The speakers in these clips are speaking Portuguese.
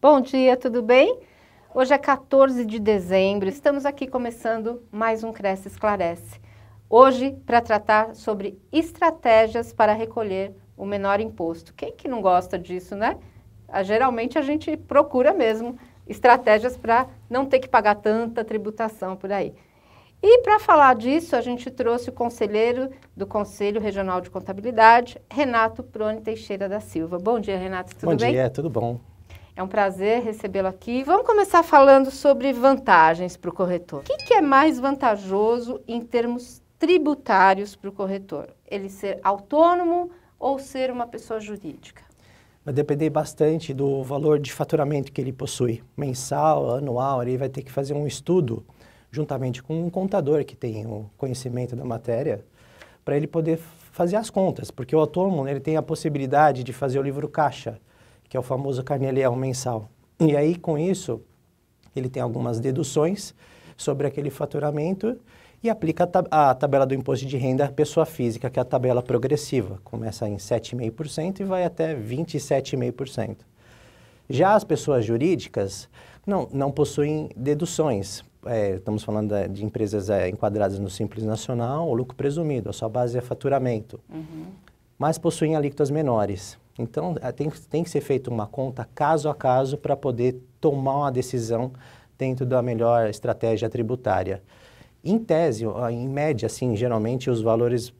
Bom dia, tudo bem? Hoje é 14 de dezembro, estamos aqui começando mais um Cresce Esclarece. Hoje, para tratar sobre estratégias para recolher o menor imposto. Quem que não gosta disso, né? Geralmente a gente procura mesmo estratégias para não ter que pagar tanta tributação por aí. E para falar disso, a gente trouxe o conselheiro do Conselho Regional de Contabilidade, Renato Prone Teixeira da Silva. Bom dia, Renato, tudo bem? Bom dia, tudo bom. É um prazer recebê-lo aqui. Vamos começar falando sobre vantagens para o corretor. O que é mais vantajoso em termos tributários para o corretor? Ele ser autônomo ou ser uma pessoa jurídica? Vai depender bastante do valor de faturamento que ele possui, mensal, anual. Ele vai ter que fazer um estudo juntamente com um contador que tem o conhecimento da matéria para ele poder fazer as contas, porque o autônomo ele tem a possibilidade de fazer o livro caixa, que é o famoso carnê-leão mensal. E aí, com isso, ele tem algumas deduções sobre aquele faturamento e aplica a tabela do imposto de renda à pessoa física, que é a tabela progressiva. Começa em 7,5% e vai até 27,5%. Já as pessoas jurídicas não possuem deduções. Estamos falando de empresas enquadradas no Simples Nacional ou lucro presumido, a sua base é faturamento. Mas possuem alíquotas menores. Então, tem que ser feita uma conta caso a caso para poder tomar uma decisão dentro da melhor estratégia tributária. Em tese, em média, assim, geralmente os valores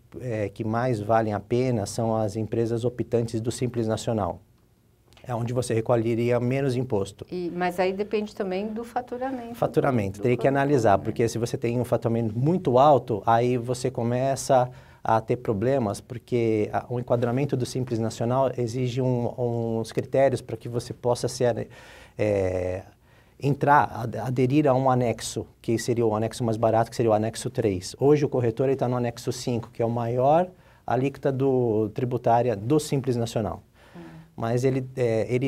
que mais valem a pena são as empresas optantes do Simples Nacional. É onde você recolheria menos imposto. Mas aí depende também do faturamento. Faturamento, teria que analisar, porque se você tem um faturamento muito alto, aí você começa a ter problemas, porque o enquadramento do Simples Nacional exige uns critérios para que você possa aderir a um anexo, que seria o anexo mais barato, que seria o anexo 3. Hoje o corretor está no anexo 5, que é o maior alíquota tributária do Simples Nacional. Mas ele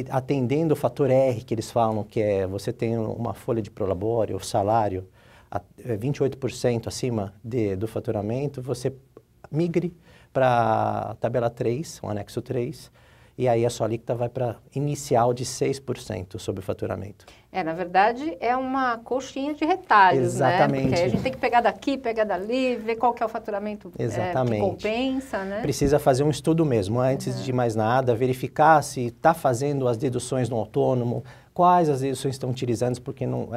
atendendo o fator R, que eles falam, que é você tem uma folha de prolabore, o salário, 28% acima do faturamento, você migre para a tabela 3, o anexo 3, e aí a sua alíquota vai para inicial de 6% sobre o faturamento. Na verdade, é uma coxinha de retalhos, exatamente, né? Porque a gente tem que pegar daqui, pegar dali, ver qual que é o faturamento que compensa, né? Precisa fazer um estudo mesmo, antes de mais nada, verificar se está fazendo as deduções no autônomo, quais as deduções estão utilizando, porque não,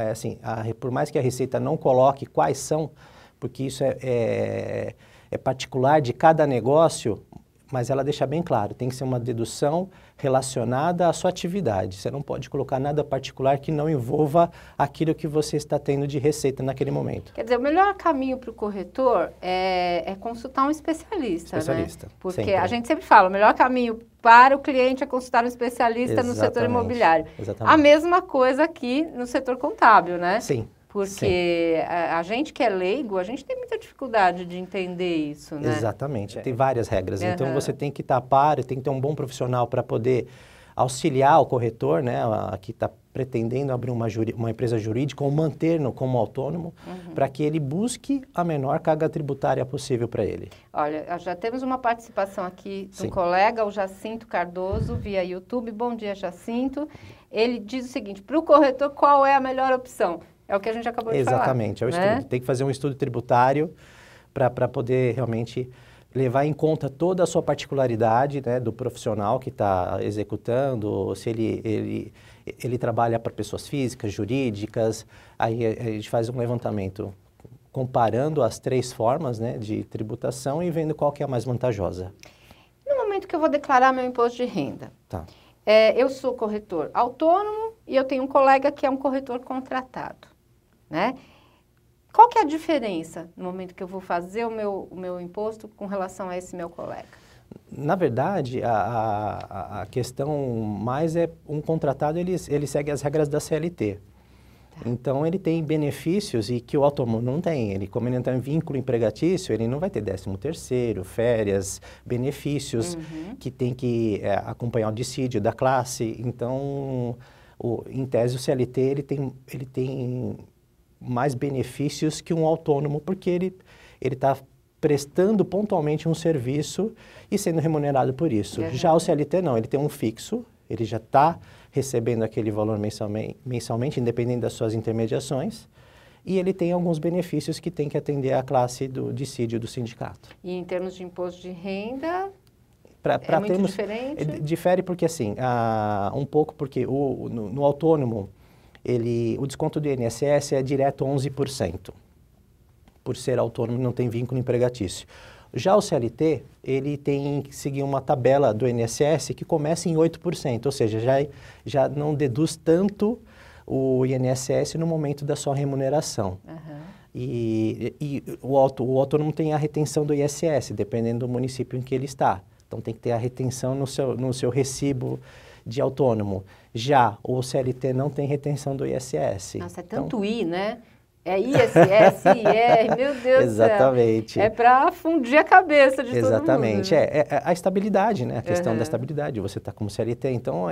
por mais que a Receita não coloque quais são, porque isso é particular de cada negócio, mas ela deixa bem claro, tem que ser uma dedução relacionada à sua atividade. Você não pode colocar nada particular que não envolva aquilo que você está tendo de receita naquele momento. Quer dizer, o melhor caminho para o corretor é consultar um especialista, né? Porque sempre. A gente sempre fala, o melhor caminho para o cliente é consultar um especialista no setor imobiliário. Exatamente. A mesma coisa aqui no setor contábil, né? Sim. Porque a gente que é leigo, a gente tem muita dificuldade de entender isso, né? Exatamente. Tem várias regras. Então, você tem que estar a par, tem que ter um bom profissional para poder auxiliar o corretor, né? Que está pretendendo abrir uma empresa jurídica ou manter-no como autônomo, para que ele busque a menor carga tributária possível para ele. Olha, já temos uma participação aqui de um colega, o Jacinto Cardoso, via YouTube. Bom dia, Jacinto. Ele diz o seguinte, para o corretor, qual é a melhor opção? É o que a gente acabou de falar. Exatamente, é o estudo. Tem que fazer um estudo tributário para poder realmente levar em conta toda a sua particularidade, né, do profissional que está executando, se ele trabalha para pessoas físicas, jurídicas, aí a gente faz um levantamento comparando as três formas, né, de tributação e vendo qual que é a mais vantajosa. No momento que eu vou declarar meu imposto de renda, eu sou corretor autônomo e eu tenho um colega que é um corretor contratado. Né? Qual que é a diferença no momento que eu vou fazer o meu imposto com relação a esse meu colega? Na verdade, a questão mais é um contratado, ele segue as regras da CLT. Então, ele tem benefícios e que o autônomo não tem. Como ele não tem vínculo empregatício, ele não vai ter 13º, férias, benefícios que tem que acompanhar o dissídio da classe. Então, em tese, o CLT ele tem mais benefícios que um autônomo, porque ele está prestando pontualmente um serviço e sendo remunerado por isso. Já o CLT não, ele tem um fixo Ele já está recebendo aquele valor mensalmente, independente das suas intermediações, e ele tem alguns benefícios que tem que atender à classe do dissídio do sindicato. E em termos de imposto de renda, É muito diferente? Difere porque, assim, um pouco porque no autônomo, o desconto do INSS é direto 11%, por ser autônomo não tem vínculo empregatício. Já o CLT, ele tem que seguir uma tabela do INSS que começa em 8%, ou seja, já não deduz tanto o INSS no momento da sua remuneração. Uhum. E o autônomo tem a retenção do ISS, dependendo do município em que ele está. Então tem que ter a retenção no seu recibo de autônomo. Já o CLT não tem retenção do ISS. Nossa, é tanto I, né? É ISS, IR, meu Deus exatamente. do céu. É para fundir a cabeça de todo mundo. Exatamente. É a estabilidade, né? A questão da estabilidade. Você está como CLT, então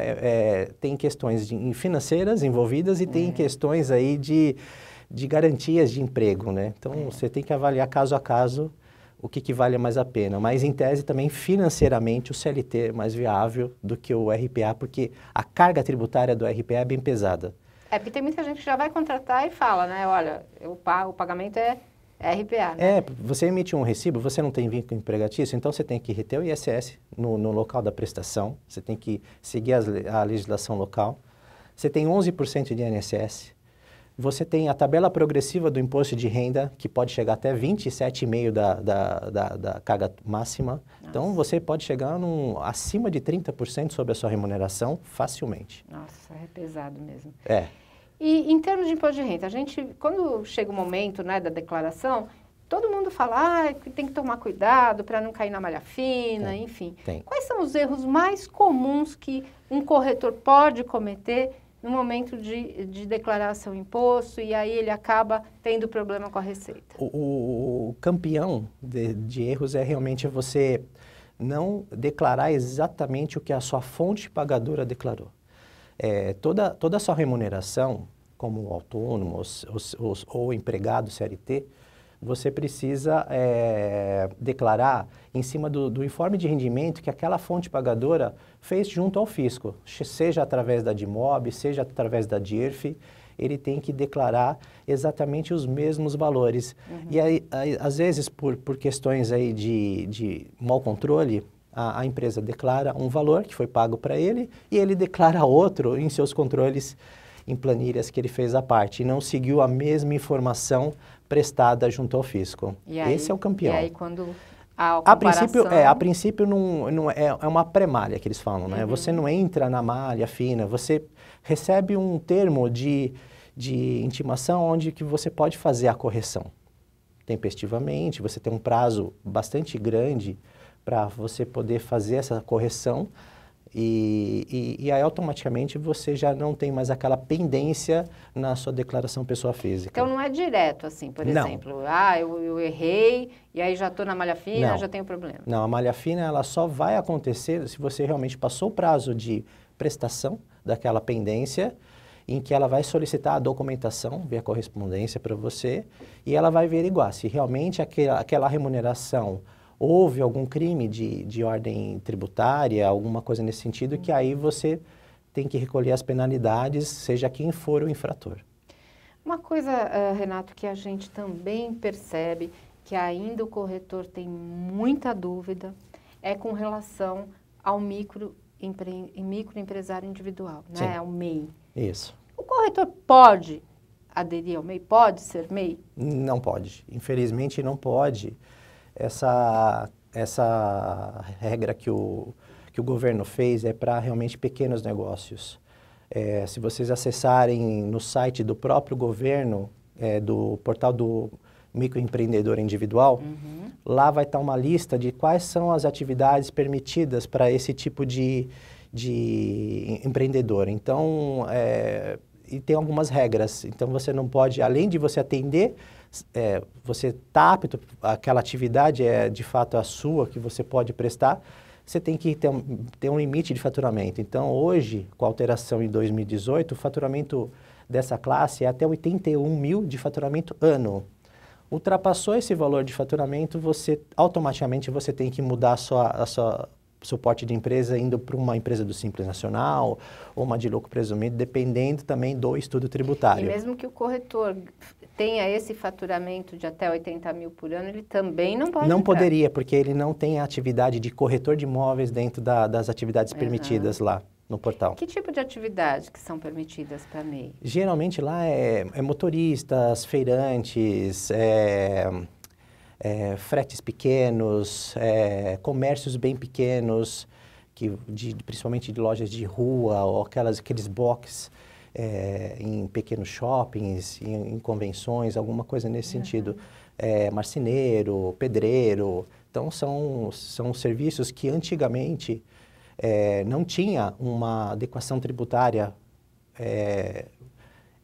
tem questões financeiras envolvidas e tem questões aí de garantias de emprego, né? Então você tem que avaliar caso a caso o que vale mais a pena. Mas, em tese, também, financeiramente, o CLT é mais viável do que o RPA, porque a carga tributária do RPA é bem pesada. É, porque tem muita gente que já vai contratar e fala, né? Olha, o pagamento é RPA, né? Você emite um recibo, você não tem vínculo empregatício, então você tem que reter o ISS no local da prestação, você tem que seguir a legislação local, você tem 11% de INSS, você tem a tabela progressiva do imposto de renda, que pode chegar até 27,5% da carga máxima. Nossa. Então, você pode chegar acima de 30% sobre a sua remuneração facilmente. Nossa, é pesado mesmo. É. E em termos de imposto de renda, quando chega o momento, né, da declaração, todo mundo fala que tem que tomar cuidado para não cair na malha fina, enfim. Quais são os erros mais comuns que um corretor pode cometer no momento de declarar seu imposto e aí ele acaba tendo problema com a Receita? O campeão de erros é realmente você não declarar exatamente o que a sua fonte pagadora declarou. Toda a sua remuneração, como autônomo ou empregado CLT, você precisa declarar em cima do informe de rendimento que aquela fonte pagadora fez junto ao fisco, seja através da DIMOB, seja através da DIRF, ele tem que declarar exatamente os mesmos valores. Uhum. E aí, às vezes, por questões aí de mau controle, a empresa declara um valor que foi pago para ele e ele declara outro em seus controles em planilhas que ele fez à parte e não seguiu a mesma informação prestada junto ao fisco. Esse é o campeão. E aí quando a comparação... A princípio não é uma pré-malha que eles falam, né? Uhum. Você não entra na malha fina, você recebe um termo de intimação onde que você pode fazer a correção tempestivamente, você tem um prazo bastante grande para você poder fazer essa correção e aí automaticamente você já não tem mais aquela pendência na sua declaração pessoa física. Então não é direto assim, por exemplo, eu errei e aí já estou na malha fina, já tenho problema. Não, a malha fina ela só vai acontecer se você realmente passou o prazo de prestação daquela pendência, em que ela vai solicitar a documentação via correspondência para você e ela vai averiguar se realmente aquela remuneração houve algum crime de ordem tributária, alguma coisa nesse sentido, que aí você tem que recolher as penalidades, seja quem for o infrator. Uma coisa, Renato, que a gente também percebe que ainda o corretor tem muita dúvida é com relação ao microempresário individual, né? Sim. Ao MEI. Isso. O corretor pode aderir ao MEI? Pode ser MEI? Não pode. Infelizmente não pode. Essa regra que o governo fez é para realmente pequenos negócios. Se vocês acessarem no site do próprio governo, do portal do microempreendedor individual, lá vai estar uma lista de quais são as atividades permitidas para esse tipo de empreendedor. Então, e tem algumas regras. Então, você não pode, além de você atender, você está apto, aquela atividade é de fato a sua, que você pode prestar, você tem que ter um limite de faturamento. Então, hoje, com a alteração em 2018, o faturamento dessa classe é até 81 mil de faturamento ano. Ultrapassou esse valor de faturamento, automaticamente você tem que mudar a suporte de empresa indo para uma empresa do Simples Nacional ou uma de lucro presumido, dependendo também do estudo tributário. E mesmo que o corretor tenha esse faturamento de até 80 mil por ano, ele também não pode Não entrar. poderia, porque ele não tem a atividade de corretor de imóveis dentro das atividades permitidas lá no portal. Que tipo de atividades que são permitidas para a MEI? Geralmente lá é motoristas, feirantes, fretes pequenos, comércios bem pequenos, principalmente de lojas de rua ou aqueles box em pequenos shoppings, em convenções, alguma coisa nesse sentido. Marceneiro, pedreiro. Então, são serviços que antigamente não tinha uma adequação tributária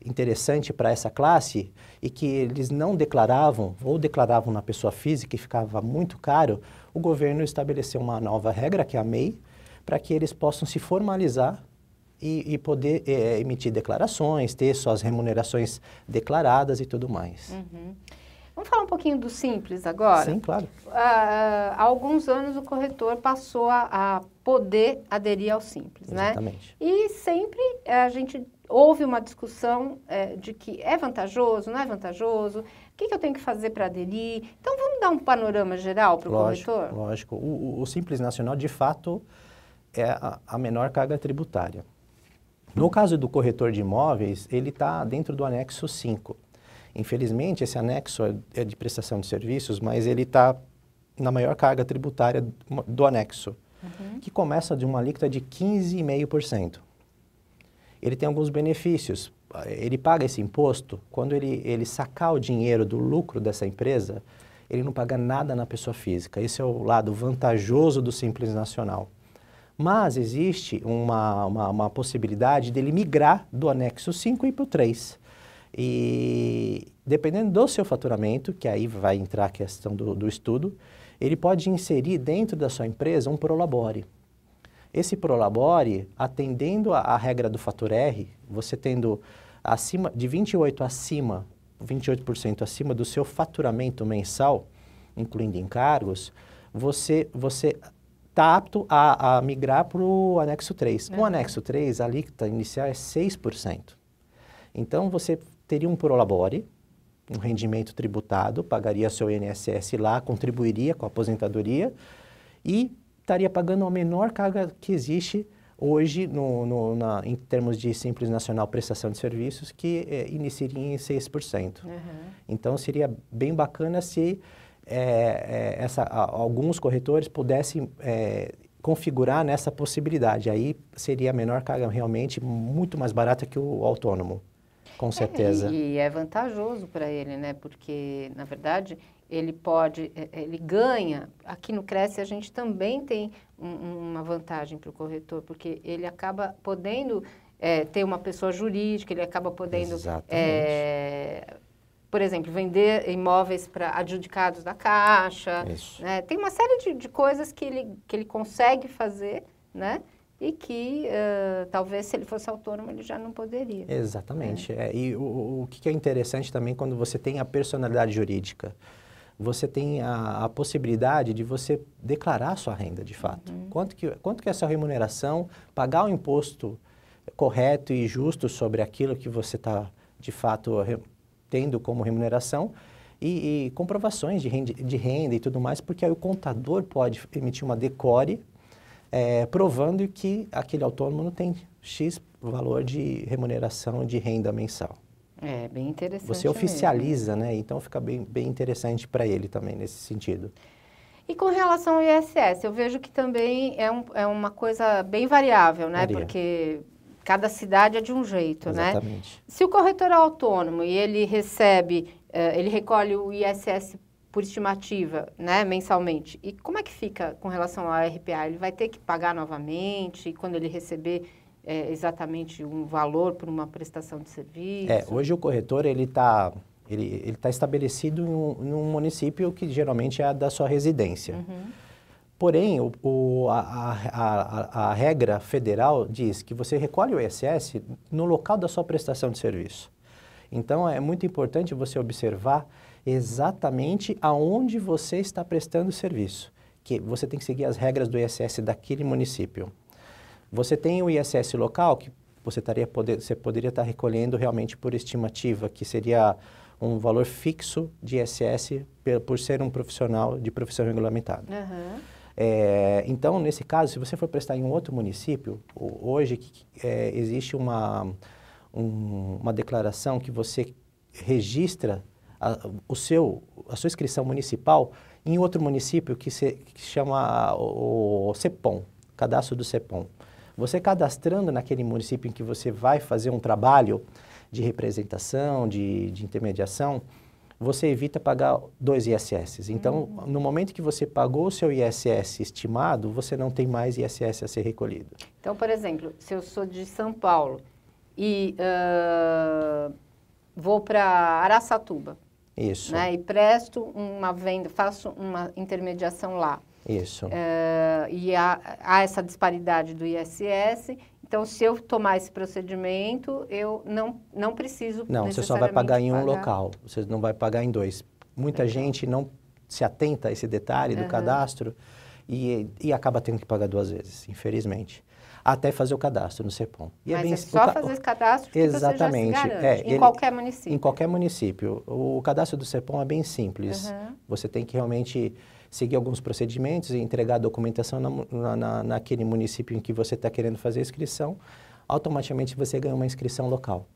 interessante para essa classe e que eles não declaravam ou declaravam na pessoa física e ficava muito caro, o governo estabeleceu uma nova regra, que é a MEI, para que eles possam se formalizar e poder emitir declarações, ter suas remunerações declaradas e tudo mais. Vamos falar um pouquinho do Simples agora? Sim, claro. Há alguns anos o corretor passou a poder aderir ao Simples, Exatamente. né? E sempre a gente houve uma discussão de que é vantajoso, não é vantajoso, o que eu tenho que fazer para aderir? Então vamos dar um panorama geral para o corretor? Lógico. O Simples Nacional, de fato, é a menor carga tributária. No caso do corretor de imóveis, ele está dentro do anexo 5. Infelizmente, esse anexo é de prestação de serviços, mas ele está na maior carga tributária do anexo, que começa de uma alíquota de 15,5%. Ele tem alguns benefícios. Ele paga esse imposto quando ele sacar o dinheiro do lucro dessa empresa, ele não paga nada na pessoa física. Esse é o lado vantajoso do Simples Nacional. Mas existe uma possibilidade dele migrar do anexo 5 e para o 3. E dependendo do seu faturamento, que aí vai entrar a questão do estudo, ele pode inserir dentro da sua empresa um prolabore. Esse prolabore, atendendo a regra do fator R, você tendo acima de 28% acima do seu faturamento mensal, incluindo encargos, você está apto a migrar para o anexo 3. No anexo 3, a alíquota inicial é 6%. Então, você teria um prolabore, um rendimento tributado, pagaria seu INSS lá, contribuiria com a aposentadoria e estaria pagando a menor carga que existe hoje em termos de Simples Nacional prestação de serviços, que iniciaria em 6%. Então, seria bem bacana se alguns corretores pudessem configurar nessa possibilidade. Aí seria a menor carga realmente muito mais barata que o autônomo. Com certeza. E é vantajoso para ele, né? Porque, na verdade, ele ganha. Aqui no Cresce a gente também tem uma vantagem para o corretor, porque ele acaba podendo ter uma pessoa jurídica, ele acaba podendo, por exemplo, vender imóveis para adjudicados da Caixa. Né? Tem uma série de coisas que ele consegue fazer, né? E que talvez se ele fosse autônomo ele já não poderia. Exatamente. E o que é interessante também quando você tem a personalidade jurídica, você tem a possibilidade de você declarar a sua renda de fato. Quanto que é a sua remuneração, pagar o imposto correto e justo sobre aquilo que você está de fato tendo como remuneração e comprovações de renda e tudo mais, porque aí o contador pode emitir uma decore provando que aquele autônomo não tem X valor de remuneração de renda mensal. É bem interessante. Você oficializa, né? Então fica bem interessante para ele também nesse sentido. E com relação ao ISS, eu vejo que também é uma coisa bem variável, né? Porque cada cidade é de um jeito, Exatamente. Né? Se o corretor é autônomo e ele ele recolhe o ISS por estimativa, né, mensalmente. E como é que fica com relação ao RPA? Ele vai ter que pagar novamente quando ele receber exatamente um valor por uma prestação de serviço? Hoje o corretor ele tá estabelecido em um município que geralmente é da sua residência. Porém, a regra federal diz que você recolhe o ISS no local da sua prestação de serviço. Então, é muito importante você observar exatamente aonde você está prestando serviço. que você tem que seguir as regras do ISS daquele município. Você tem o ISS local, que você poderia estar recolhendo realmente por estimativa, que seria um valor fixo de ISS por ser um profissional de profissão regulamentada. Uhum. Então, nesse caso, se você for prestar em um outro município, hoje existe uma declaração que você registra a sua inscrição municipal em outro município que se chama o CEPOM, cadastro do CEPOM. Você cadastrando naquele município em que você vai fazer um trabalho de representação, de intermediação, você evita pagar 2 ISS. Então, no momento que você pagou o seu ISS estimado, você não tem mais ISS a ser recolhido. Então, por exemplo, se eu sou de São Paulo e vou para Araçatuba, isso, né, e presto uma venda, faço uma intermediação lá. Isso. E há essa disparidade do ISS. Então, se eu tomar esse procedimento, eu não preciso Não, você só vai pagar em um local, você não vai pagar em 2. Muita gente não se atenta a esse detalhe do cadastro e acaba tendo que pagar 2 vezes, infelizmente. Até fazer o cadastro no CEPOM. Mas é só fazer esse cadastro que exatamente, você já se garante, em qualquer município. Em qualquer município. O cadastro do CEPOM é bem simples. Você tem que realmente seguir alguns procedimentos e entregar a documentação naquele município em que você está querendo fazer a inscrição. Automaticamente você ganha uma inscrição local.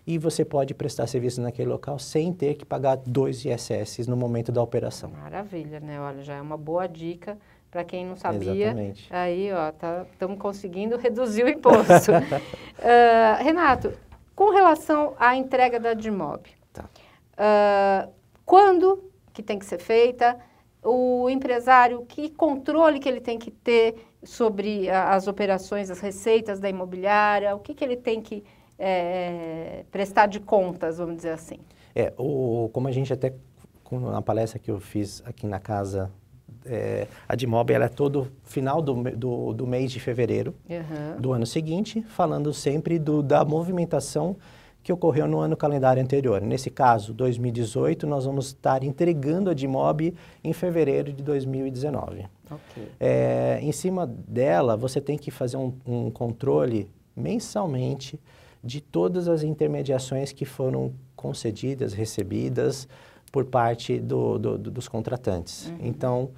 E você pode prestar serviço naquele local sem ter que pagar 2 ISS no momento da operação. Maravilha, né? Olha, já é uma boa dica para quem não sabia. Exatamente. Aí, ó, estamos conseguindo reduzir o imposto. Renato, com relação à entrega da DIMOB, quando que tem que ser feita? O empresário, que controle que ele tem que ter sobre as operações, as receitas da imobiliária, o que ele tem que prestar de contas, vamos dizer assim? Como a gente até, na palestra que eu fiz aqui na casa, a DIMOB ela é todo final do mês de fevereiro do ano seguinte, falando sempre da movimentação que ocorreu no ano calendário anterior. Nesse caso, 2018, nós vamos estar entregando a DIMOB em fevereiro de 2019. Okay. Em cima dela, você tem que fazer um controle mensalmente de todas as intermediações que foram concedidas, recebidas por parte dos contratantes. Então,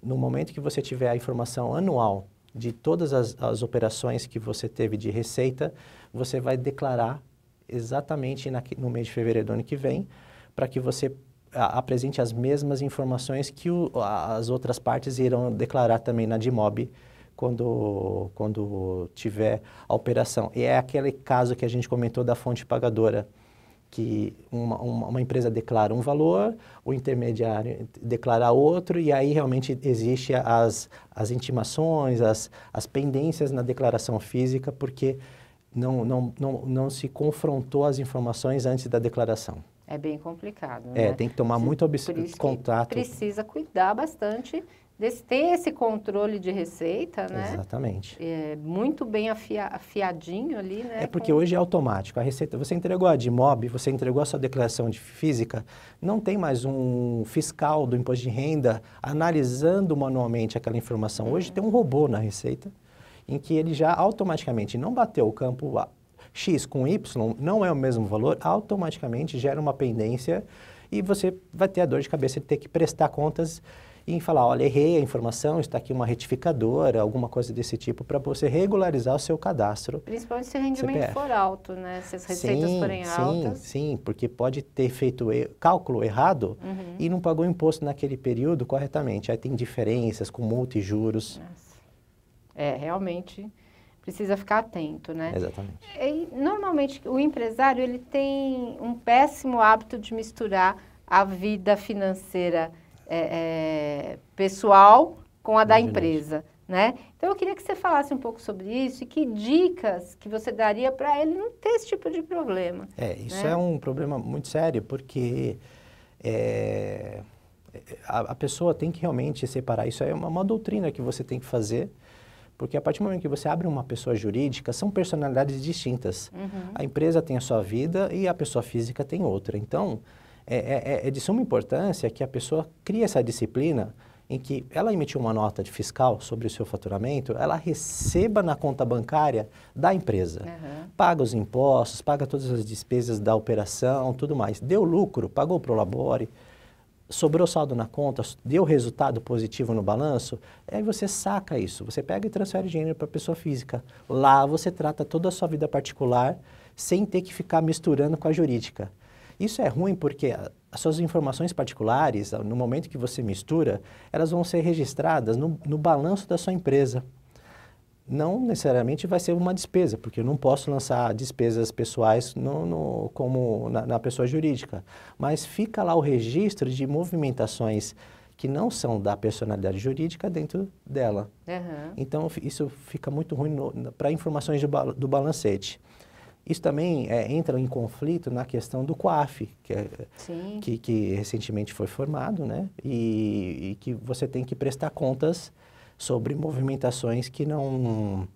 no momento que você tiver a informação anual de todas as operações que você teve de receita, você vai declarar exatamente no mês de fevereiro do ano que vem, para que você apresente as mesmas informações que as outras partes irão declarar também na DIMOB quando tiver a operação. E é aquele caso que a gente comentou da fonte pagadora, que uma empresa declara um valor, o intermediário declara outro, e aí realmente existe as intimações, as pendências na declaração física, porque não se confrontou as informações antes da declaração. É bem complicado, né? Tem que tomar muito contato. Precisa cuidar bastante, ter esse controle de receita, né? Exatamente. Muito bem afiadinho ali, né? Porque hoje é automático. A receita, você entregou a DIMOB, você entregou a sua declaração de física, não tem mais um fiscal do imposto de renda analisando manualmente aquela informação. Hoje tem um robô na receita, em que ele já automaticamente não bateu o campo X com Y, não é o mesmo valor, automaticamente gera uma pendência e você vai ter a dor de cabeça de ter que prestar contas e falar, olha, errei a informação, está aqui uma retificadora, alguma coisa desse tipo, para você regularizar o seu cadastro. Principalmente se o rendimento for alto, né? Se as receitas forem altas. Sim, porque pode ter feito cálculo errado e não pagou imposto naquele período corretamente. Aí tem diferenças com multa e juros. Nossa. Realmente precisa ficar atento, né? Exatamente. E, normalmente, o empresário ele tem um péssimo hábito de misturar a vida financeira pessoal com a da empresa, né? Então, eu queria que você falasse um pouco sobre isso e que dicas que você daria para ele não ter esse tipo de problema. Isso é um problema muito sério, porque a pessoa tem que realmente separar. Isso é uma doutrina que você tem que fazer, porque a partir do momento que você abre uma pessoa jurídica, são personalidades distintas. A empresa tem a sua vida e a pessoa física tem outra. Então, é de suma importância que a pessoa crie essa disciplina em que ela emitiu uma nota de fiscal sobre o seu faturamento, ela receba na conta bancária da empresa. Paga os impostos, paga todas as despesas da operação, tudo mais. Deu lucro, pagou pro Labore, sobrou saldo na conta, deu resultado positivo no balanço, aí você saca isso, você pega e transfere dinheiro para a pessoa física. Lá você trata toda a sua vida particular sem ter que ficar misturando com a jurídica. Isso é ruim porque as suas informações particulares, no momento que você mistura, elas vão ser registradas no balanço da sua empresa. Não necessariamente vai ser uma despesa, porque eu não posso lançar despesas pessoais como na pessoa jurídica. Mas fica lá o registro de movimentações que não são da personalidade jurídica dentro dela. Então, isso fica muito ruim para informações do balancete. Isso também entra em conflito na questão do COAF, que recentemente foi formado, né? E que você tem que prestar contas sobre movimentações que não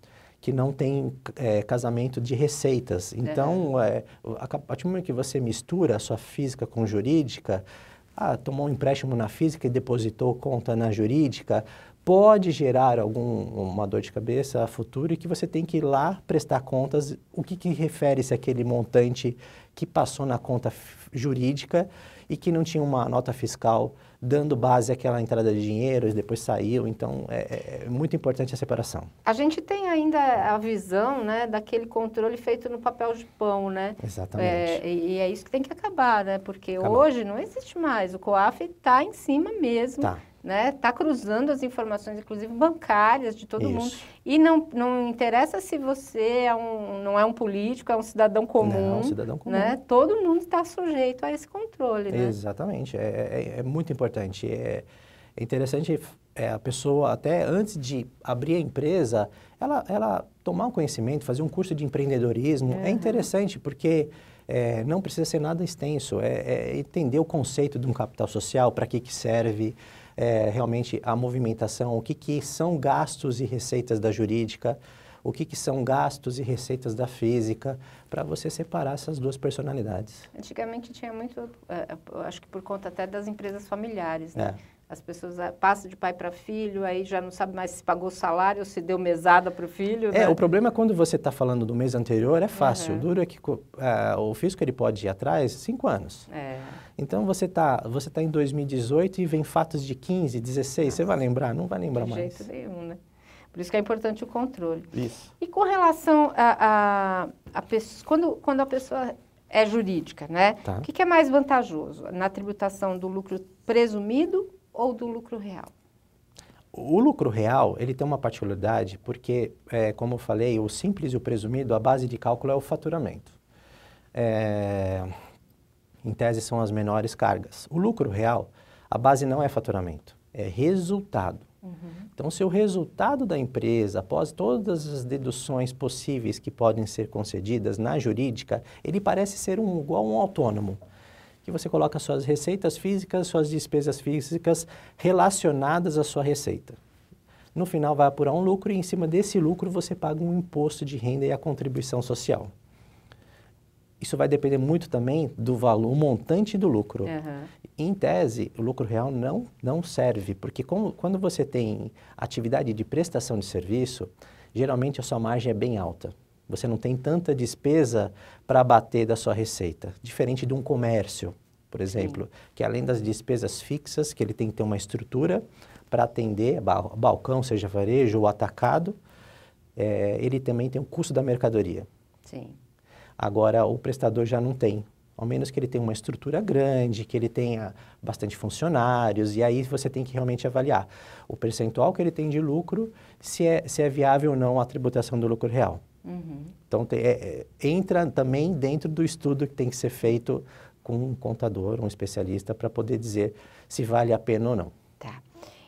têm casamento de receitas. Então, a partir do momento que você mistura a sua física com jurídica, tomou um empréstimo na física e depositou conta na jurídica, pode gerar uma dor de cabeça a futuro e que você tem que ir lá prestar contas o que refere-se àquele montante que passou na conta jurídica e que não tinha uma nota fiscal dando base àquela entrada de dinheiro e depois saiu. Então, é muito importante a separação. A gente tem ainda a visão, né, daquele controle feito no papel de pão, né? Exatamente. E é isso que tem que acabar, né? Porque hoje não existe mais. O COAF está em cima mesmo. Né? Tá cruzando as informações, inclusive bancárias, de todo mundo. E não interessa se você não é um político, é um cidadão comum. Não, um cidadão comum. Né? Todo mundo está sujeito a esse controle, né? Exatamente. É muito importante. É interessante a pessoa, até antes de abrir a empresa, ela tomar um conhecimento, fazer um curso de empreendedorismo. É interessante, porque não precisa ser nada extenso. É entender o conceito de um capital social, para que serve, realmente a movimentação, o que são gastos e receitas da jurídica, o que são gastos e receitas da física, para você separar essas duas personalidades. Antigamente tinha muito, acho que por conta até das empresas familiares, né? As pessoas passam de pai para filho, aí já não sabe mais se pagou salário ou se deu mesada para o filho. Né? O problema é quando você está falando do mês anterior, é fácil. O duro é que o fisco ele pode ir atrás 5 anos. Então, você tá em 2018 e vem fatos de 15, 16, você vai lembrar? Não vai lembrar mais. De jeito nenhum, né? Por isso que é importante o controle. Isso. E com relação a quando a pessoa é jurídica, né? O que é mais vantajoso? Na tributação do lucro presumido ou do lucro real? O lucro real, ele tem uma particularidade porque, como eu falei, o simples e o presumido, a base de cálculo é o faturamento. Em tese, são as menores cargas. O lucro real, a base não é faturamento, é resultado. Então, se o resultado da empresa, após todas as deduções possíveis que podem ser concedidas na jurídica, ele parece ser igual um autônomo, que você coloca suas receitas físicas, suas despesas físicas relacionadas à sua receita. No final vai apurar um lucro e em cima desse lucro você paga um imposto de renda e a contribuição social. Isso vai depender muito também do valor, o montante do lucro. Em tese, o lucro real não serve, porque quando você tem atividade de prestação de serviço, geralmente a sua margem é bem alta. Você não tem tanta despesa para abater da sua receita. Diferente de um comércio, por exemplo, que além das despesas fixas, que ele tem que ter uma estrutura para atender, balcão, seja varejo ou atacado, ele também tem o custo da mercadoria. Agora, o prestador já não tem, ao menos que ele tenha uma estrutura grande, que ele tenha bastante funcionários, e aí você tem que realmente avaliar o percentual que ele tem de lucro, se é viável ou não a tributação do lucro real. Então, entra também dentro do estudo que tem que ser feito com um contador, um especialista, para poder dizer se vale a pena ou não. Tá.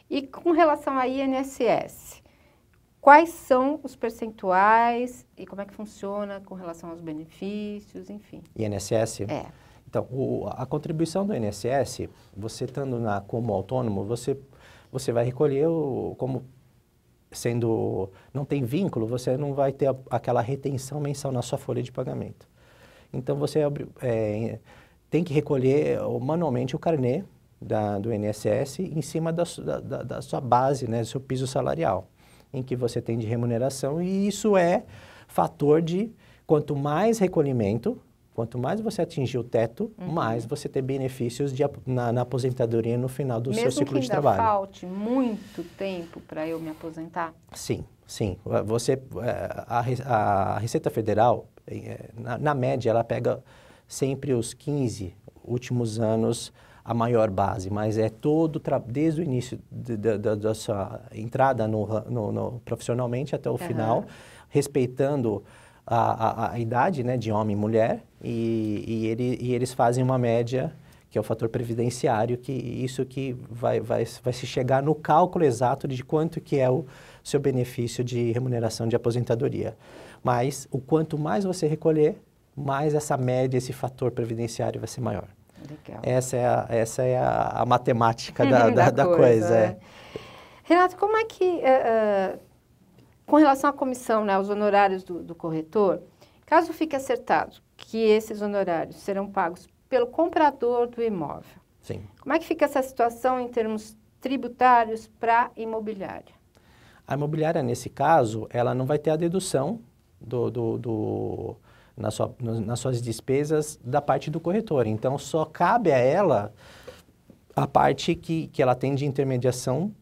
E com relação a INSS, quais são os percentuais e como é que funciona com relação aos benefícios, enfim? INSS? Então, a contribuição do INSS, você estando como autônomo, você vai recolher como não tem vínculo, você não vai ter aquela retenção mensal na sua folha de pagamento. Então, você tem que recolher manualmente o carnê do INSS em cima da sua base, né, do seu piso salarial, em que você tem de remuneração, e isso é fator de quanto mais recolhimento, quanto mais você atingir o teto, mais você ter benefícios na aposentadoria no final do seu ciclo de trabalho. Mesmo que ainda falte muito tempo para eu me aposentar? Sim, sim. A Receita Federal, na média, ela pega sempre os 15 últimos anos a maior base, mas é desde o início da sua entrada profissionalmente até o final, respeitando a idade, né, de homem e mulher, e eles fazem uma média, que é o fator previdenciário, que isso que vai se chegar no cálculo exato de quanto que é o seu benefício de remuneração de aposentadoria. Mas o quanto mais você recolher, mais essa média, esse fator previdenciário vai ser maior. Legal. Essa é a matemática da coisa. Renato, como é que... com relação à comissão, né, os honorários do corretor, caso fique acertado que esses honorários serão pagos pelo comprador do imóvel, sim, como é que fica essa situação em termos tributários para a imobiliária? A imobiliária, nesse caso, ela não vai ter a dedução nas suas despesas da parte do corretor. Então, só cabe a ela a parte que ela tem de intermediação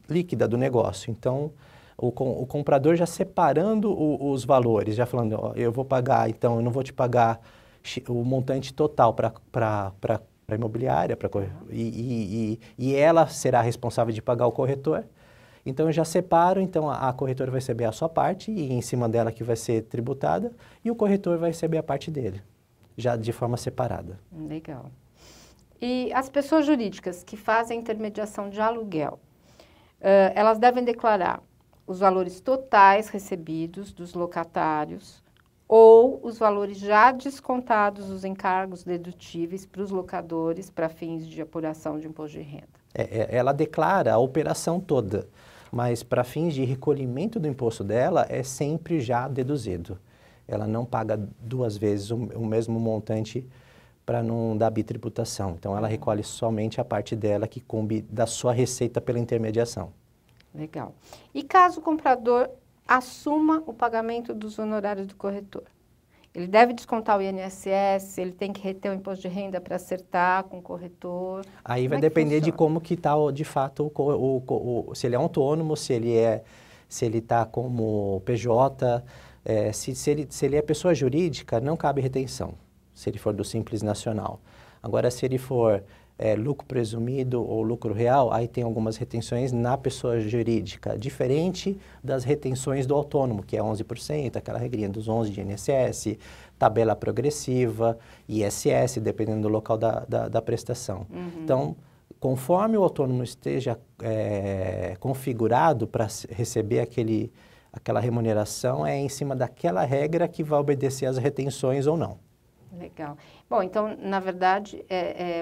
líquida do negócio. Então, o comprador já separando os valores, já falando, ó, eu vou pagar, então eu não vou te pagar o montante total para a imobiliária, e ela será responsável de pagar o corretor. Então eu já separo, então a corretora vai receber a sua parte, e em cima dela que vai ser tributada, e o corretor vai receber a parte dele, já de forma separada. Legal. E as pessoas jurídicas que fazem intermediação de aluguel, elas devem declarar os valores totais recebidos dos locatários ou os valores já descontados dos encargos dedutíveis para os locadores para fins de apuração de imposto de renda. Ela declara a operação toda, mas para fins de recolhimento do imposto dela é sempre já deduzido. Ela não paga duas vezes o mesmo montante para não dar bitributação. Então ela recolhe somente a parte dela que coube da sua receita pela intermediação. Legal. E caso o comprador assuma o pagamento dos honorários do corretor? Ele deve descontar o INSS, ele tem que reter o imposto de renda para acertar com o corretor? Aí vai depender de como que está, de fato, se ele é autônomo, se ele está como PJ, se ele é pessoa jurídica, não cabe retenção, se ele for do Simples Nacional. Agora, se ele for lucro presumido ou lucro real, aí tem algumas retenções na pessoa jurídica, diferente das retenções do autônomo, que é 11%, aquela regrinha dos 11% de INSS, tabela progressiva, ISS, dependendo do local da prestação. Então, conforme o autônomo esteja configurado para receber aquela remuneração, é em cima daquela regra que vai obedecer às retenções ou não. Legal. Bom, então, na verdade,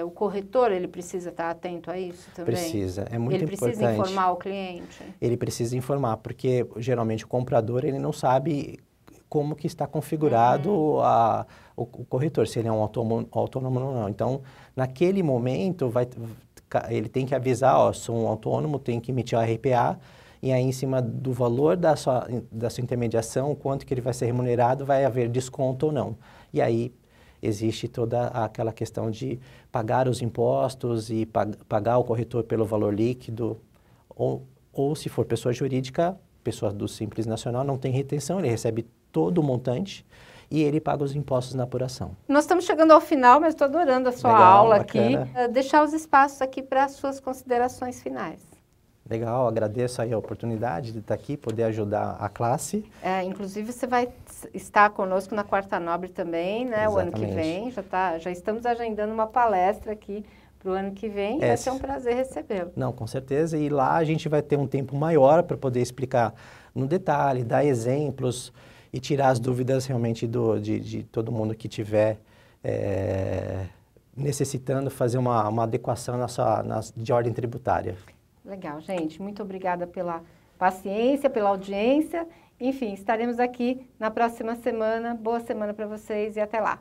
o corretor, ele precisa estar atento a isso também? Precisa, é muito importante. Ele precisa informar o cliente? Ele precisa informar, porque geralmente o comprador, ele não sabe como que está configurado o corretor, se ele é um autônomo ou não. Então, naquele momento, ele tem que avisar, ó, sou um autônomo, tenho que emitir o RPA, e aí, em cima do valor da sua intermediação, quanto que ele vai ser remunerado, vai haver desconto ou não. E aí, existe toda aquela questão de pagar os impostos e pagar o corretor pelo valor líquido, ou se for pessoa jurídica, pessoa do Simples Nacional, não tem retenção, ele recebe todo o montante e ele paga os impostos na apuração. Nós estamos chegando ao final, mas estou adorando a sua aula bacana aqui. Deixar os espaços aqui para as suas considerações finais. Legal, agradeço aí a oportunidade de estar aqui, poder ajudar a classe. Inclusive, você vai estar conosco na Quarta Nobre também, né? Exatamente. O ano que vem. Já estamos agendando uma palestra aqui para o ano que vem. Vai ser um prazer recebê-lo. Não, com certeza. E lá a gente vai ter um tempo maior para poder explicar no detalhe, dar exemplos e tirar as dúvidas realmente de todo mundo que estiver necessitando fazer uma adequação de ordem tributária. Legal, gente. Muito obrigada pela paciência, pela audiência. Enfim, estaremos aqui na próxima semana. Boa semana para vocês e até lá.